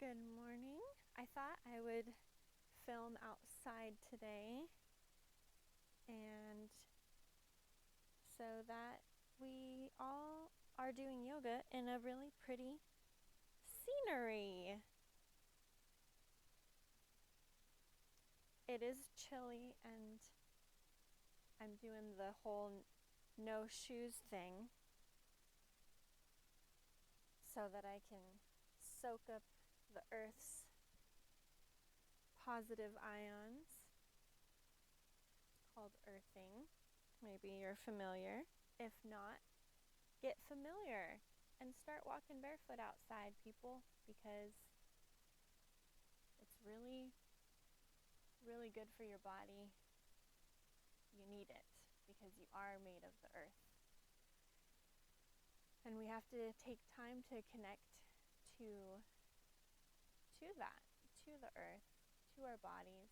Good morning. I thought I would film outside today, and so that we all are doing yoga in a really pretty scenery. It is chilly, and I'm doing the whole no shoes thing so that I can soak up the earth's positive ions, called earthing. Maybe you're familiar. If not, get familiar and start walking barefoot outside, people, because it's really, really good for your body. You need it because you are made of the earth. And we have to take time to connect to that, to the earth, to our bodies.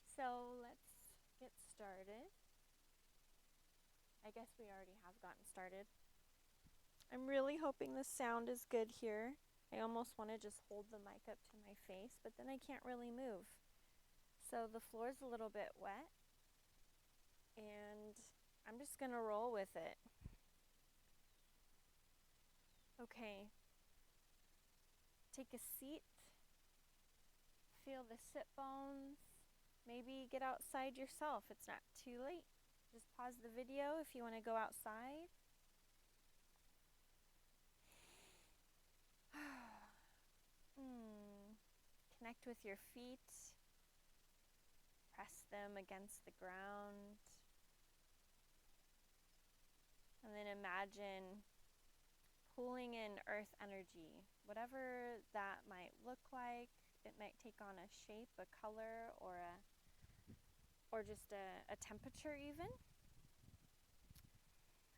So let's get started. I guess we already have gotten started. I'm really hoping the sound is good here. I almost want to just hold the mic up to my face, but then I can't really move. So the floor's a little bit wet, and I'm just gonna roll with it. Okay, take a seat, feel the sit bones, maybe get outside yourself. It's not too late. Just pause the video if you want to go outside. Connect with your feet. Press them against the ground. And then imagine pulling in earth energy, whatever that might look like. It might take on a shape, a color, or just a temperature even.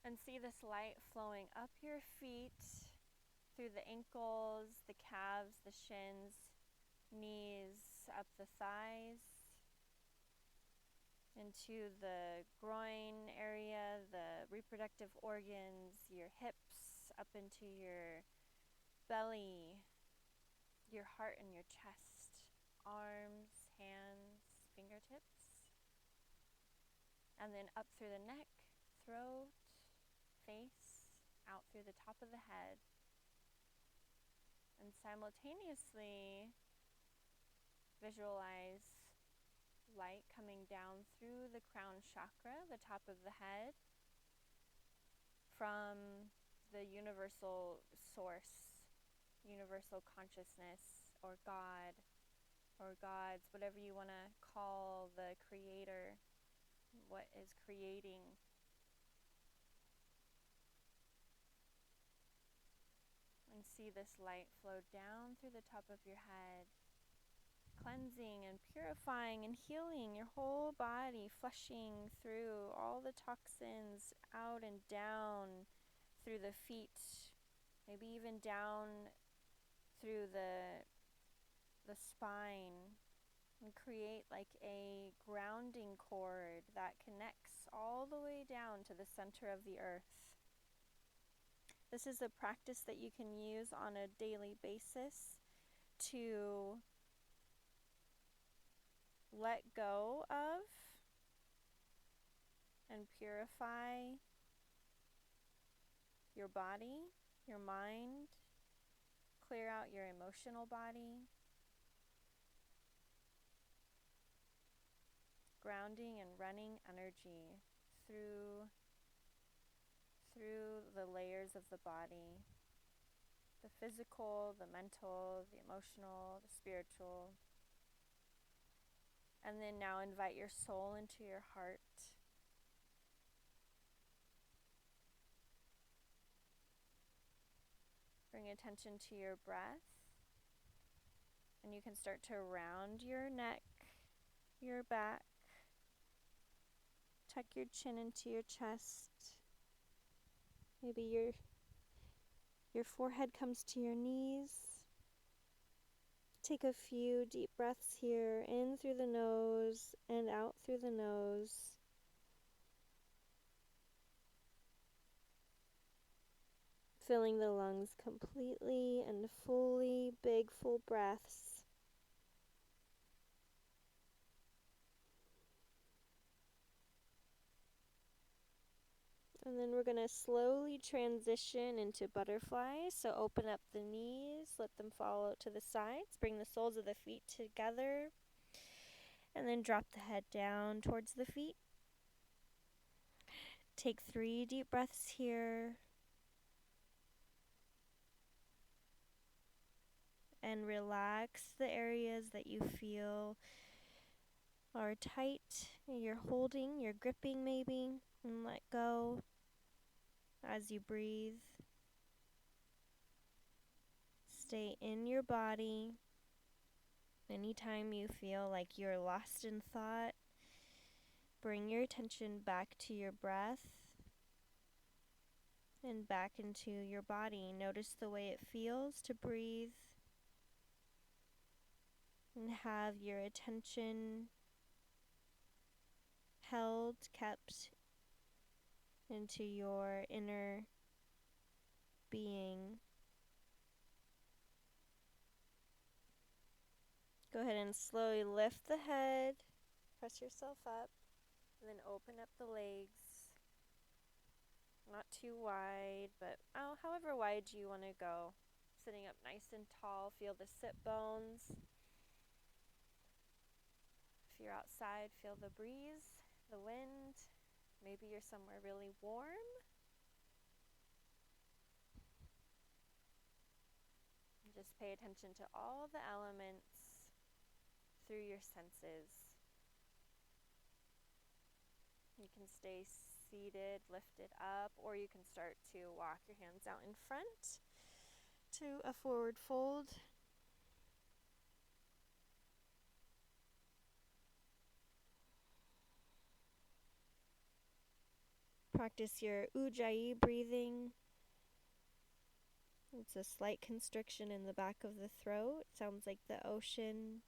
And see this light flowing up your feet, through the ankles, the calves, the shins, knees, up the thighs, into the groin area, the reproductive organs, your hips, up into your belly, your heart and your chest, arms, hands, fingertips, and then up through the neck, throat, face, out through the top of the head. And simultaneously visualize light coming down through the crown chakra, the top of the head, from the universal source, universal consciousness, or God, or gods, whatever you want to call the creator, what is creating. And see this light flow down through the top of your head, cleansing and purifying and healing your whole body, flushing through all the toxins out and down through the feet, maybe even down through the spine, and create like a grounding cord that connects all the way down to the center of the earth. This is a practice that you can use on a daily basis to let go of and purify your body, your mind, clear out your emotional body, grounding and running energy through the layers of the body, the physical, the mental, the emotional, the spiritual. And then now invite your soul into your heart. Bring attention to your breath, and you can start to round your neck, your back, tuck your chin into your chest. Maybe your forehead comes to your knees. Take a few deep breaths here, in through the nose and out through the nose. filling the lungs completely and fully, big full breaths. And then we're going to slowly transition into butterfly. So open up the knees, let them fall out to the sides, bring the soles of the feet together, and then drop the head down towards the feet. Take 3 deep breaths here. And relax the areas that you feel are tight. You're holding, you're gripping maybe, and let go as you breathe. Stay in your body. Anytime you feel like you're lost in thought, bring your attention back to your breath and back into your body. Notice the way it feels to breathe and have your attention held, kept into your inner being. Go ahead and slowly lift the head, press yourself up, and then open up the legs. Not too wide, but however wide you want to go. Sitting up nice and tall, feel the sit bones. If you're outside, feel the breeze, the wind. Maybe you're somewhere really warm. Just pay attention to all the elements through your senses. You can stay seated, lifted up, or you can start to walk your hands out in front to a forward fold. Practice your ujjayi breathing. It's a slight constriction in the back of the throat. It sounds like the ocean.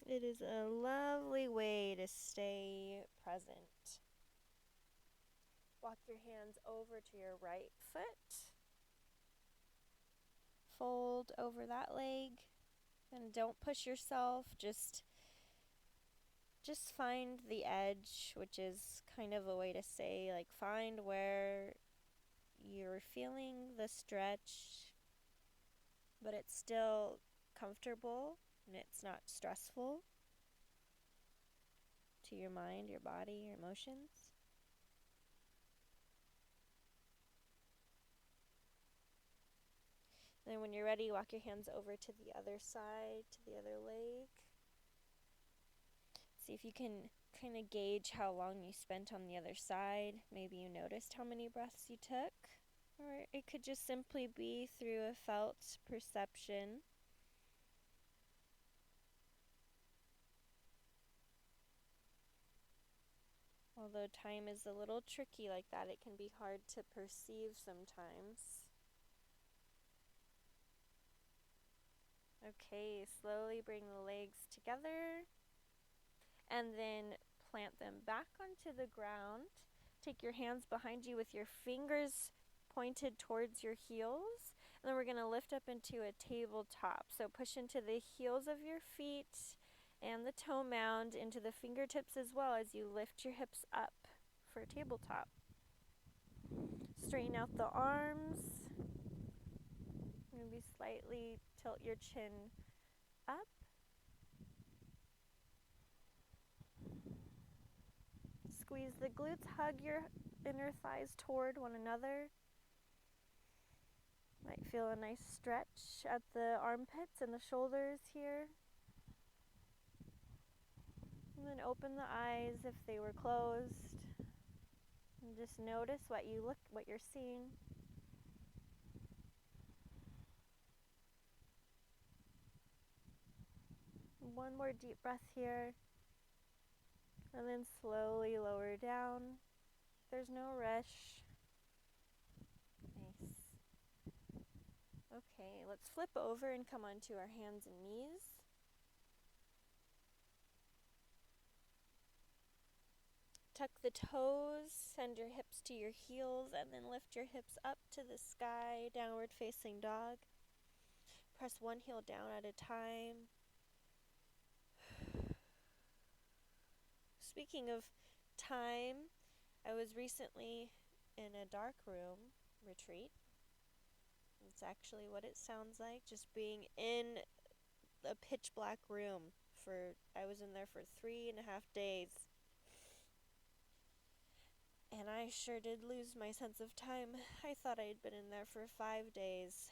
It is a lovely way to stay present. Walk your hands over to your right foot. Fold over that leg. And don't push yourself. Just find the edge, which is kind of a way to say, like, find where you're feeling the stretch, but it's still comfortable and it's not stressful to your mind, your body, your emotions. And then when you're ready, walk your hands over to the other side, to the other leg. See if you can kind of gauge how long you spent on the other side. Maybe you noticed how many breaths you took. Or it could just simply be through a felt perception. Although time is a little tricky like that, it can be hard to perceive sometimes. Okay, slowly bring the legs together and then plant them back onto the ground. Take your hands behind you with your fingers pointed towards your heels. And then we're going to lift up into a tabletop. So push into the heels of your feet and the toe mound into the fingertips as well as you lift your hips up for a tabletop. Straighten out the arms. Maybe slightly tilt your chin up. Squeeze the glutes, hug your inner thighs toward one another. Might feel a nice stretch at the armpits and the shoulders here. And then open the eyes if they were closed. And just notice what you're seeing. One more deep breath here. And then slowly lower down. There's no rush. Nice. Okay, let's flip over and come onto our hands and knees. Tuck the toes, send your hips to your heels, and then lift your hips up to the sky, downward facing dog. Press one heel down at a time. Speaking of time, I was recently in a dark room retreat. It's actually what it sounds like, just being in a pitch black room. I was in there for 3.5 days. And I sure did lose my sense of time. I thought I had been in there for 5 days.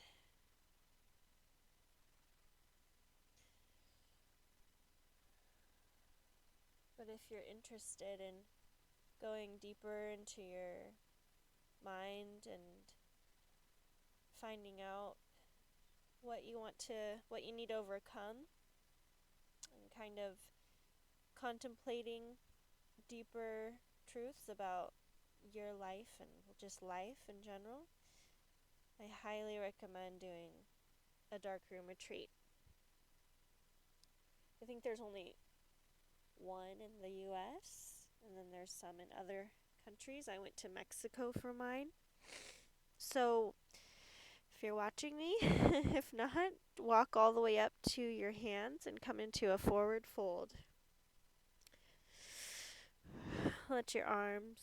But if you're interested in going deeper into your mind and finding out what you need to overcome, and kind of contemplating deeper truths about your life and just life in general, I highly recommend doing a dark room retreat. I think there's only one in the US, and then there's some in other countries. I went to Mexico for mine. So if you're watching me, if not, walk all the way up to your hands and come into a forward fold. Let your arms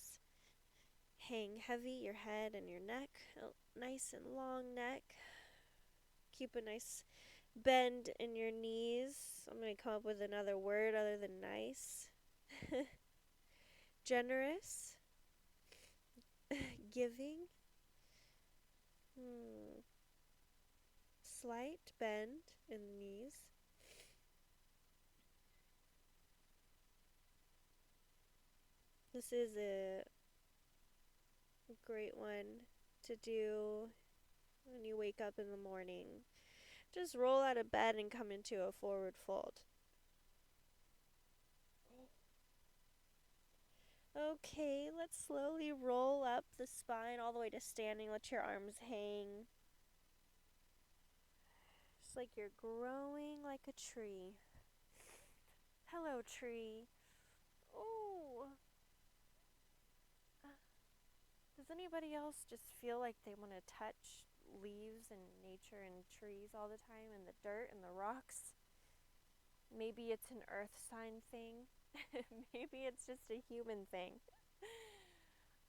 hang heavy, your head and your neck, a nice and long neck. Keep a nice bend in your knees. I'm going to come up with another word other than nice. Generous. Giving. Slight bend in the knees. This is a great one to do when you wake up in the morning. Just roll out of bed and come into a forward fold. Okay, let's slowly roll up the spine all the way to standing. Let your arms hang. Just like you're growing like a tree. Hello, tree. Ooh. Does anybody else just feel like they want to touch leaves and nature and trees all the time, and the dirt and the rocks? Maybe it's an earth sign thing. Maybe it's just a human thing.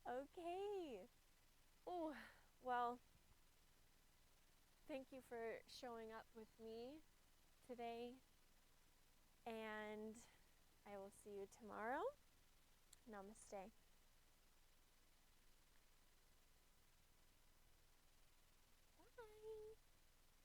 Okay. Oh, well, thank you for showing up with me today, and I will see you tomorrow. Namaste.